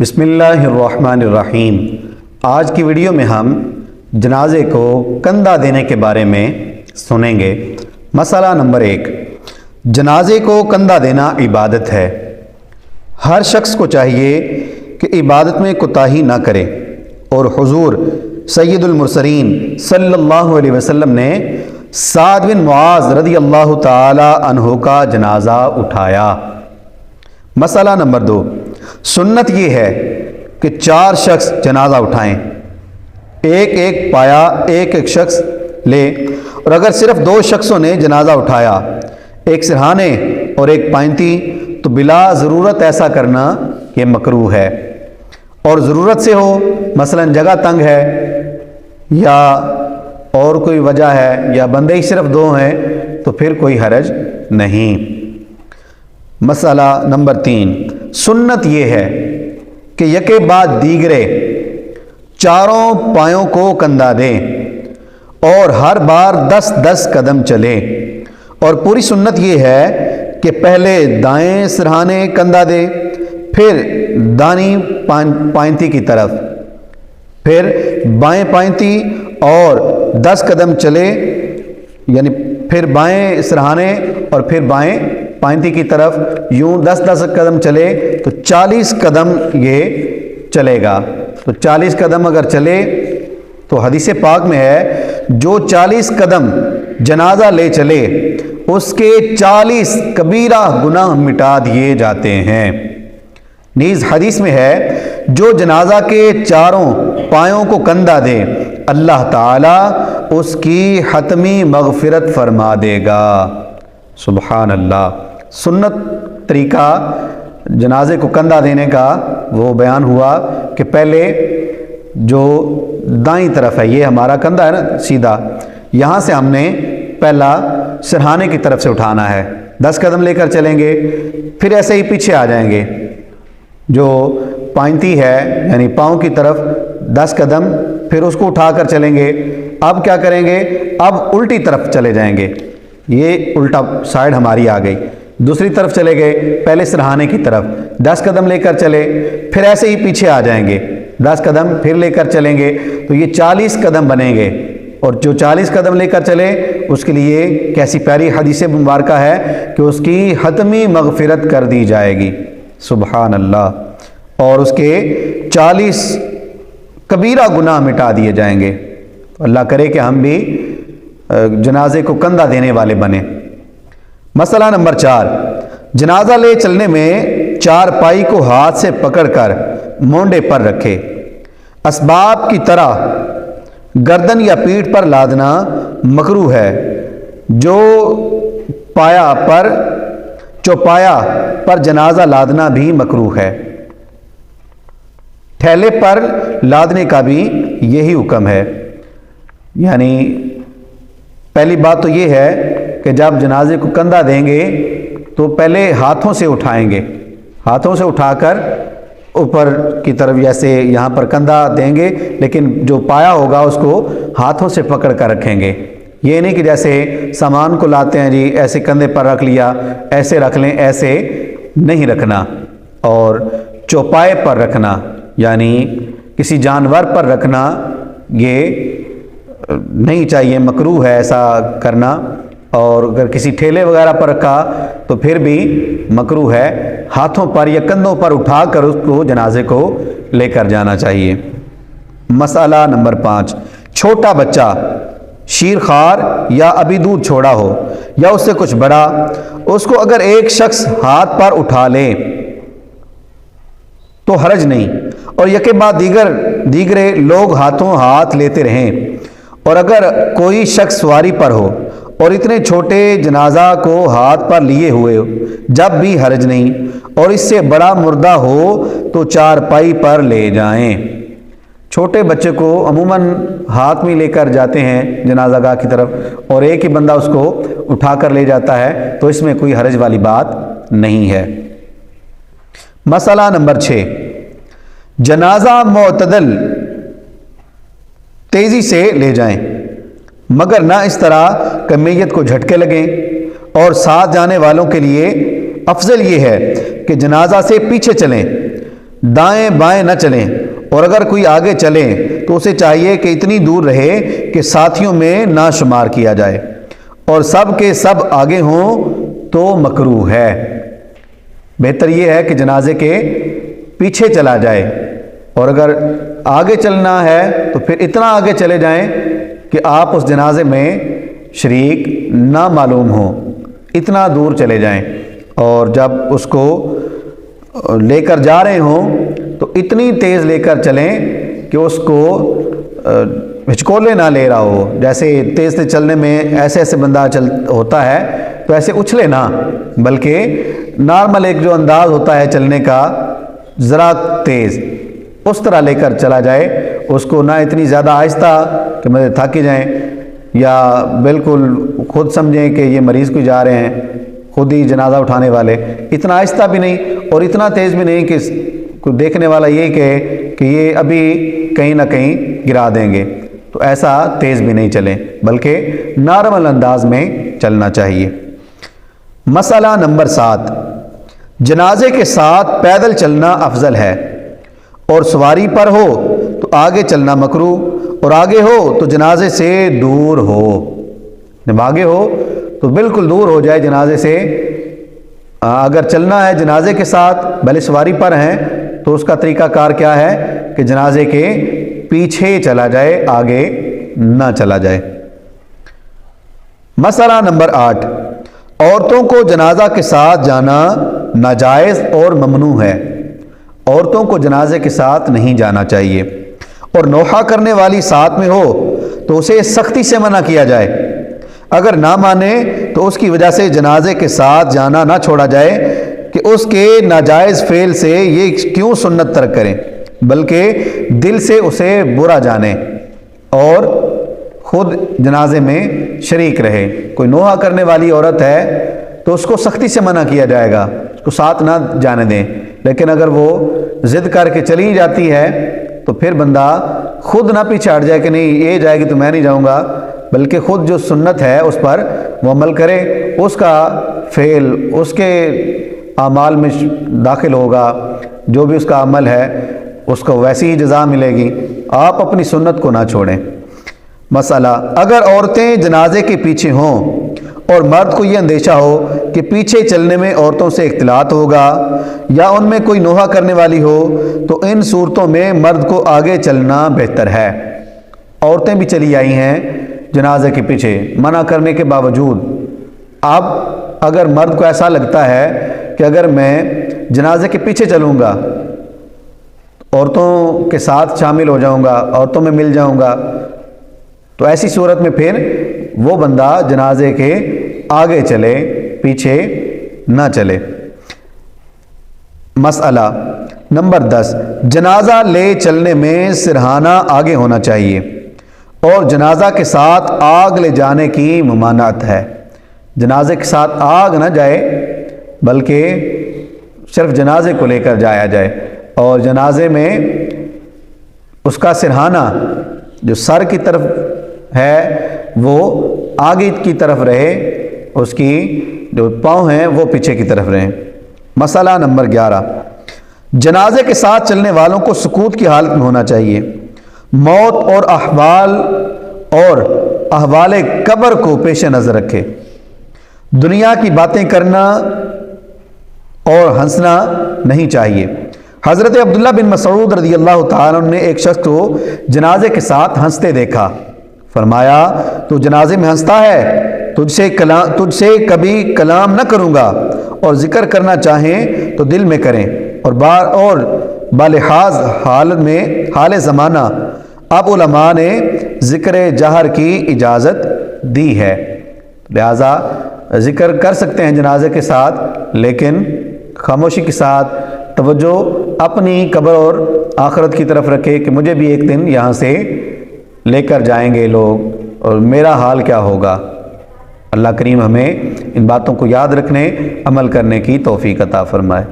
بسم اللہ الرحمن الرحیم۔ آج کی ویڈیو میں ہم جنازے کو کندھا دینے کے بارے میں سنیں گے۔ مسئلہ نمبر 1، جنازے کو کندھا دینا عبادت ہے۔ ہر شخص کو چاہیے کہ عبادت میں کوتاہی نہ کرے، اور حضور سید المرسلین صلی اللہ علیہ وسلم نے سعد بن معاذ رضی اللہ تعالی عنہ کا جنازہ اٹھایا۔ مسئلہ نمبر 2، سنت یہ ہے کہ 4 شخص جنازہ اٹھائیں، ایک ایک پایا ایک ایک شخص لے، اور اگر صرف 2 شخصوں نے جنازہ اٹھایا، ایک سرہانے اور ایک پائنتی، تو بلا ضرورت ایسا کرنا یہ مکروہ ہے۔ اور ضرورت سے ہو، مثلا جگہ تنگ ہے یا اور کوئی وجہ ہے یا بندے ہی صرف 2 ہیں، تو پھر کوئی حرج نہیں۔ مسئلہ نمبر 3، سنت یہ ہے کہ یکے بعد دیگرے 4 پایوں کو کندھا دیں اور ہر بار 10-10 قدم چلے، اور پوری سنت یہ ہے کہ پہلے دائیں سرہانے کندھا دے، پھر دانی پائنتی کی طرف، پھر بائیں پائنتی اور 10 قدم چلے، یعنی پھر بائیں سرہانے اور پھر بائیں پائنتی کی طرف، یوں 10-10 قدم چلے تو 40 قدم یہ چلے گا۔ تو 40 قدم اگر چلے تو حدیث پاک میں ہے جو 40 قدم جنازہ لے چلے اس کے 40 کبیرہ گناہ مٹا دیے جاتے ہیں۔ نیز حدیث میں ہے جو جنازہ کے 4 پایوں کو کندھا دے اللہ تعالیٰ اس کی حتمی مغفرت فرما دے گا۔ سبحان اللہ۔ سنت طریقہ جنازے کو کندھا دینے کا وہ بیان ہوا کہ پہلے جو دائیں طرف ہے، یہ ہمارا کندھا ہے نا سیدھا، یہاں سے ہم نے پہلا سرہانے کی طرف سے اٹھانا ہے، 10 قدم لے کر چلیں گے، پھر ایسے ہی پیچھے آ جائیں گے، جو پائنتی ہے یعنی پاؤں کی طرف 10 قدم، پھر اس کو اٹھا کر چلیں گے۔ اب کیا کریں گے؟ اب الٹی طرف چلے جائیں گے، یہ الٹا سائیڈ ہماری آ گئی، دوسری طرف چلے گئے، پہلے سرہانے کی طرف 10 قدم لے کر چلے، پھر ایسے ہی پیچھے آ جائیں گے، 10 قدم پھر لے کر چلیں گے، تو یہ 40 قدم بنیں گے۔ اور جو 40 قدم لے کر چلے اس کے لیے کیسی پیاری حدیث مبارکہ ہے کہ اس کی حتمی مغفرت کر دی جائے گی۔ سبحان اللہ۔ اور اس کے 40 کبیرہ گناہ مٹا دیے جائیں گے۔ اللہ کرے کہ ہم بھی جنازے کو کندھا دینے والے بنیں۔ مسئلہ نمبر 4، جنازہ لے چلنے میں 4 پائی کو ہاتھ سے پکڑ کر مونڈے پر رکھے، اسباب کی طرح گردن یا پیٹھ پر لادنا مکروہ ہے۔ جو چوپایا پر جنازہ لادنا بھی مکروہ ہے۔ ٹھیلے پر لادنے کا بھی یہی حکم ہے۔ یعنی پہلی بات تو یہ ہے کہ جب جنازے کو کندھا دیں گے تو پہلے ہاتھوں سے اٹھائیں گے، ہاتھوں سے اٹھا کر اوپر کی طرف جیسے یہاں پر کندھا دیں گے، لیکن جو پایا ہوگا اس کو ہاتھوں سے پکڑ کر رکھیں گے۔ یہ نہیں کہ جیسے سامان کو لاتے ہیں جی ایسے کندھے پر رکھ لیا، ایسے رکھ لیں، ایسے نہیں رکھنا۔ اور چوپائے پر رکھنا یعنی کسی جانور پر رکھنا یہ نہیں چاہیے، مکروہ ہے ایسا کرنا۔ اور اگر کسی ٹھیلے وغیرہ پر رکھا تو پھر بھی مکروہ ہے، ہاتھوں پر یا کندھوں پر اٹھا کر اس کو جنازے کو لے کر جانا چاہیے۔ مسئلہ نمبر 5، چھوٹا بچہ شیرخوار یا ابھی دودھ چھوڑا ہو یا اس سے کچھ بڑا، اس کو اگر ایک شخص ہاتھ پر اٹھا لے تو حرج نہیں، اور یکے بعد دیگرے لوگ ہاتھوں ہاتھ لیتے رہیں۔ اور اگر کوئی شخص سواری پر ہو اور اتنے چھوٹے جنازہ کو ہاتھ پر لیے ہوئے جب بھی حرج نہیں، اور اس سے بڑا مردہ ہو تو 4 پائی پر لے جائیں۔ چھوٹے بچے کو عموماً ہاتھ میں لے کر جاتے ہیں جنازہ گاہ کی طرف، اور ایک ہی بندہ اس کو اٹھا کر لے جاتا ہے، تو اس میں کوئی حرج والی بات نہیں ہے۔ مسئلہ نمبر 6، جنازہ معتدل تیزی سے لے جائیں، مگر نہ اس طرح کہ میت کو جھٹکے لگیں، اور ساتھ جانے والوں کے لیے افضل یہ ہے کہ جنازہ سے پیچھے چلیں، دائیں بائیں نہ چلیں، اور اگر کوئی آگے چلے تو اسے چاہیے کہ اتنی دور رہے کہ ساتھیوں میں نہ شمار کیا جائے، اور سب کے سب آگے ہوں تو مکروہ ہے۔ بہتر یہ ہے کہ جنازے کے پیچھے چلا جائے، اور اگر آگے چلنا ہے تو پھر اتنا آگے چلے جائیں کہ آپ اس جنازے میں شریک نہ معلوم ہوں، اتنا دور چلے جائیں، اور جب اس کو لے کر جا رہے ہوں تو اتنی تیز لے کر چلیں کہ اس کو ہچکولے نہ لے رہا ہو۔ جیسے تیز تیز چلنے میں ایسے بندہ ہوتا ہے تو ایسے اچھلے نہ، بلکہ نارمل ایک جو انداز ہوتا ہے چلنے کا ذرا تیز، اس طرح لے کر چلا جائے، اس کو نہ اتنی زیادہ آہستہ کہ مجھے تھک جائیں، یا بالکل خود سمجھیں کہ یہ مریض کو جا رہے ہیں، خود ہی جنازہ اٹھانے والے، اتنا آہستہ بھی نہیں اور اتنا تیز بھی نہیں کہ کوئی دیکھنے والا یہ کہے کہ یہ ابھی کہیں نہ کہیں گرا دیں گے، تو ایسا تیز بھی نہیں چلیں، بلکہ نارمل انداز میں چلنا چاہیے۔ مسئلہ نمبر 7، جنازے کے ساتھ پیدل چلنا افضل ہے، اور سواری پر ہو تو آگے چلنا مکروہ، اور آگے ہو تو جنازے سے دور ہو۔ جب آگے ہو تو بالکل دور ہو جائے جنازے سے۔ اگر چلنا ہے جنازے کے ساتھ، بھلے سواری پر ہیں، تو اس کا طریقہ کار کیا ہے کہ جنازے کے پیچھے چلا جائے، آگے نہ چلا جائے۔ مسئلہ نمبر 8، عورتوں کو جنازہ کے ساتھ جانا ناجائز اور ممنوع ہے۔ عورتوں کو جنازے کے ساتھ نہیں جانا چاہیے، اور نوحہ کرنے والی ساتھ میں ہو تو اسے سختی سے منع کیا جائے۔ اگر نہ مانے تو اس کی وجہ سے جنازے کے ساتھ جانا نہ چھوڑا جائے کہ اس کے ناجائز فعل سے یہ کیوں سنت ترک کریں، بلکہ دل سے اسے برا جانے اور خود جنازے میں شریک رہے۔ کوئی نوحہ کرنے والی عورت ہے تو اس کو سختی سے منع کیا جائے گا، اس کو ساتھ نہ جانے دیں، لیکن اگر وہ ضد کر کے چلی جاتی ہے تو پھر بندہ خود نہ پیچھے ہٹ جائے کہ نہیں یہ جائے گی تو میں نہیں جاؤں گا، بلکہ خود جو سنت ہے اس پر وہ عمل کرے، اس کا فعل اس کے اعمال میں داخل ہوگا، جو بھی اس کا عمل ہے اس کو ویسی ہی جزا ملے گی۔ آپ اپنی سنت کو نہ چھوڑیں۔ مسئلہ، اگر عورتیں جنازے کے پیچھے ہوں اور مرد کو یہ اندیشہ ہو کہ پیچھے چلنے میں عورتوں سے اختلاط ہوگا یا ان میں کوئی نوحہ کرنے والی ہو، تو ان صورتوں میں مرد کو آگے چلنا بہتر ہے۔ عورتیں بھی چلی آئی ہیں جنازے کے پیچھے منع کرنے کے باوجود۔ اب اگر مرد کو ایسا لگتا ہے کہ اگر میں جنازے کے پیچھے چلوں گا، عورتوں کے ساتھ شامل ہو جاؤں گا، عورتوں میں مل جاؤں گا، تو ایسی صورت میں پھر وہ بندہ جنازے کے آگے چلے، پیچھے نہ چلے۔ مسئلہ نمبر 10، جنازہ لے چلنے میں سرہانہ آگے ہونا چاہیے، اور جنازہ کے ساتھ آگ لے جانے کی ممانعت ہے۔ جنازے کے ساتھ آگ نہ جائے، بلکہ صرف جنازے کو لے کر جایا جائے، اور جنازے میں اس کا سرہانہ جو سر کی طرف ہے وہ آگے کی طرف رہے، اس کی جو پاؤں ہیں وہ پیچھے کی طرف رہیں۔ مسئلہ نمبر 11، جنازے کے ساتھ چلنے والوں کو سکوت کی حالت میں ہونا چاہیے۔ موت اور احوال قبر کو پیش نظر رکھے۔ دنیا کی باتیں کرنا اور ہنسنا نہیں چاہیے۔ حضرت عبداللہ بن مسعود رضی اللہ تعالیٰ عنہ نے ایک شخص کو جنازے کے ساتھ ہنستے دیکھا۔ فرمایا، تو جنازے میں ہنستا ہے، تجھ سے کبھی کلام نہ کروں گا، اور ذکر کرنا چاہیں تو دل میں کریں، اور بالحاظ حال زمانہ اب علماء نے ذکر جہر کی اجازت دی ہے، لہذا ذکر کر سکتے ہیں جنازے کے ساتھ، لیکن خاموشی کے ساتھ توجہ اپنی قبر اور آخرت کی طرف رکھے کہ مجھے بھی ایک دن یہاں سے لے کر جائیں گے لوگ، اور میرا حال کیا ہوگا۔ اللہ کریم ہمیں ان باتوں کو یاد رکھنے، عمل کرنے کی توفیق عطا فرمائے۔